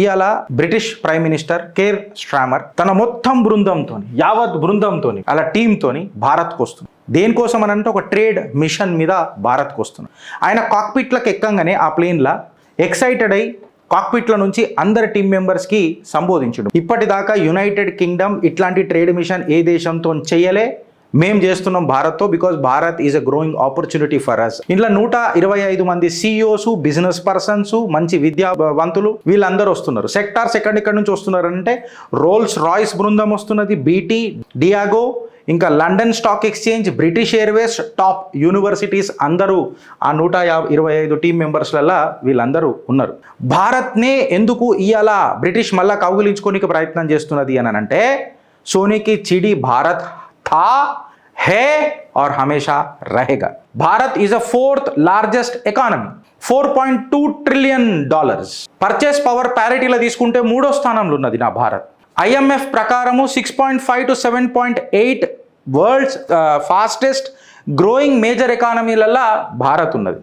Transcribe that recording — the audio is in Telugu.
ఇవాళ బ్రిటిష్ ప్రైమ్ మినిస్టర్ కేర్ స్ట్రామర్ తన మొత్తం బృందంతో, యావత్ బృందంతో, అలా టీంతోని భారత్కు వస్తుంది. దేనికోసం అని అంటే ఒక ట్రేడ్ మిషన్ మీద భారత్కు వస్తున్నాడు. ఆయన కాక్పిట్లకు ఎక్కంగానే ఆ ప్లేన్లా ఎక్సైటెడ్ అయి కాక్పిట్ల నుంచి అందరి టీం మెంబర్స్కి సంబోధించడు. ఇప్పటిదాకా యునైటెడ్ కింగ్డమ్ ఇట్లాంటి ట్రేడ్ మిషన్ ఏ దేశంతో చేయలే, మేము చేస్తున్నాం భారత్తో, because Bharat is a growing opportunity for us. ఇంట్లో 125 మంది సిఇఓస్, బిజినెస్ పర్సన్స్, మంచి విద్యావంతులు వీళ్ళందరూ వస్తున్నారు. సెక్టార్స్ ఎక్కడెక్కడి నుంచి వస్తున్నారంటే రోల్స్ రాయ్స్ బృందం వస్తున్నది, బీటీ, డియాగో, ఇంకా London stock exchange, British Airways, top universities అందరూ ఆ 125 టీం మెంబర్స్లలో వీళ్ళందరూ ఉన్నారు. భారత్నే ఎందుకు ఇవాళ బ్రిటిష్ మళ్ళా కౌగిలించుకోనికి ప్రయత్నం చేస్తున్నది అని అంటే సోనేకి చిడి భారత్ था, है और हमेशा रहेगा. Bharat is a 4th largest economy, $4.2 trillion. Purchase power ప్యారిటీలో తీసుకుంటే 3వ స్థానంలో ఉన్నది నా భారత్. IMF ప్రకారము 6.5 to 7.8 world's fastest growing major ఎకానమీలలో భారత్ ఉన్నది.